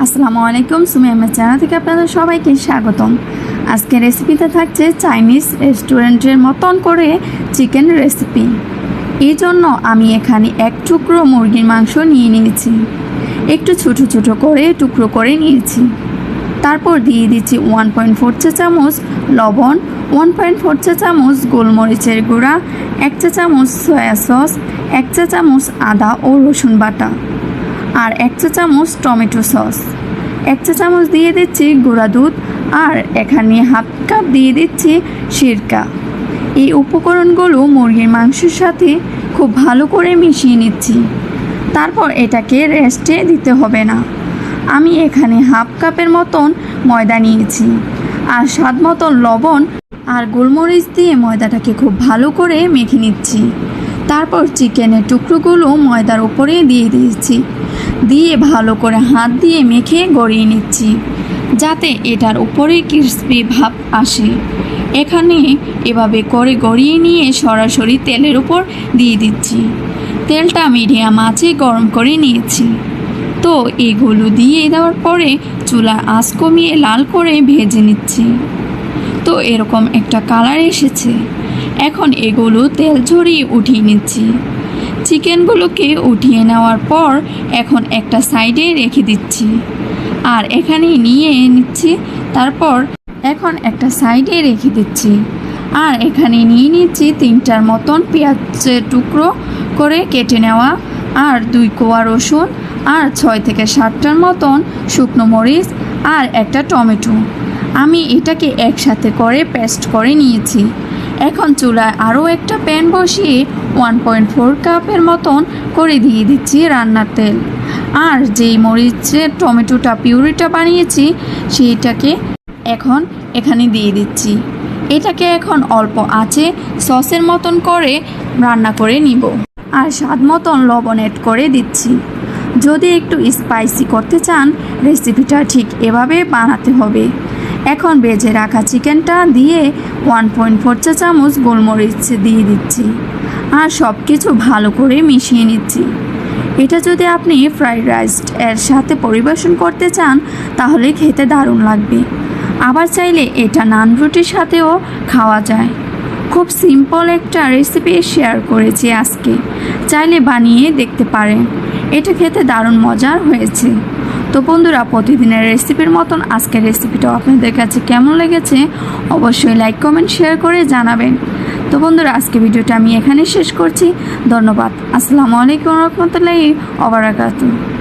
আসসালামু আলাইকুম, সুমি আহমেদ চ্যানেল থেকে আপনাদের সবাইকে স্বাগতম। আজকে রেসিপিতে থাকছে চাইনিজ রেস্টুরেন্টের মতন করে চিকেন রেসিপি। এই জন্য আমি এখানে এক টুকরো মুরগির মাংস নিয়ে নিয়েছি, একটু ছোট ছোট করে টুকরো করে নিয়েছি। তারপর দিয়ে দিচ্ছি 1.4 চা চামচ লবণ, 1.4 চা চামচ গোলমরিচের গুঁড়া, 1 চা চামচ সয়া সস, 1 চা চামচ আদা ও রসুন বাটা, আর 1 চা চামচ টমেটো সস, 1 চা চামচ দিয়ে দিচ্ছি গুঁড়া দুধ, আর এখানে হাফ কাপ দিয়ে দিচ্ছি সিরকা। এই উপকরণগুলো মুরগির মাংসের সাথে খুব ভালো করে মিশিয়ে নিচ্ছি। তারপর এটাকে রেস্টে দিতে হবে না। আমি এখানে হাফ কাপের মতন ময়দা নিয়েছি, আর স্বাদ মতন লবণ আর গোলমরিচ দিয়ে ময়দাটাকে খুব ভালো করে মেখে নিচ্ছি। তারপর চিকেনের টুকরোগুলো ময়দার উপরে দিয়ে দিয়েছি, দিয়ে ভালো করে হাত দিয়ে মেখে গড়িয়ে নিচ্ছি, যাতে এটার উপরে ক্রিসপি ভাব আসে। এখানে এভাবে করে গড়িয়ে নিয়ে সরাসরি তেলের উপর দিয়ে দিচ্ছি। তেলটা মিডিয়াম আঁচে গরম করে নিয়েছি। তো এগুলো দিয়ে দেওয়ার পরে চুলার আঁচ কমিয়ে লাল করে ভেজে নিচ্ছি। তো এরকম একটা কালার এসেছে। এখন এগুলো তেল ঝরিয়ে উঠিয়ে নিচ্ছি। চিকেনগুলোকে উঠিয়ে নেওয়ার পর এখন একটা সাইডে রেখে দিচ্ছি, আর এখানে নিয়ে নিচ্ছি। তারপর এখন একটা সাইডে রেখে দিচ্ছি, আর এখানে নিয়ে নিচ্ছি 3টার মতন পেঁয়াজের টুকরো করে কেটে নেওয়া, আর 2 কোয়া রসুন, আর 6 থেকে 7টার মতন শুকনো মরিচ, আর একটা টমেটো। আমি এটাকে একসাথে করে পেস্ট করে নিয়েছি। এখন চুলায় আরও একটা প্যান বসিয়ে 1.4 কাপের মতন করে দিয়ে দিচ্ছি রান্নার তেল, আর যেই মরিচের টমেটোটা পিউরিটা বানিয়েছি সেইটাকে এখন এখানে দিয়ে দিচ্ছি। এটাকে এখন অল্প আঁচে সসের মতন করে রান্না করে নিব, আর স্বাদ মতন লবণ অ্যাড করে দিচ্ছি। যদি একটু স্পাইসি করতে চান রেসিপিটা ঠিক এভাবে বানাতে হবে। এখন ভেজে রাখা চিকেনটা দিয়ে 1.4 চা চামচ গোলমরিচ দিয়ে দিচ্ছি, আর সব কিছু ভালো করে মিশিয়ে নিচ্ছি। এটা যদি আপনি ফ্রাইড রাইস এর সাথে পরিবেশন করতে চান তাহলে খেতে দারুণ লাগবে। আবার চাইলে এটা নান রুটির সাথেও খাওয়া যায়। খুব সিম্পল একটা রেসিপি শেয়ার করেছি আজকে, চাইলে বানিয়ে দেখতে পারেন। এটা খেতে দারুণ মজার হয়েছে। তো বন্ধুরা, প্রতিদিনের রেসিপির মতন আজকের রেসিপিটাও আপনাদের কাছে কেমন লেগেছে অবশ্যই লাইক কমেন্ট শেয়ার করে জানাবেন। তো বন্ধুরা, আজকে ভিডিওটা আমি এখানে শেষ করছি। ধন্যবাদ। আসসালামু আলাইকুম রহমতুল্লাহি ওয়া বারাকাতুহু।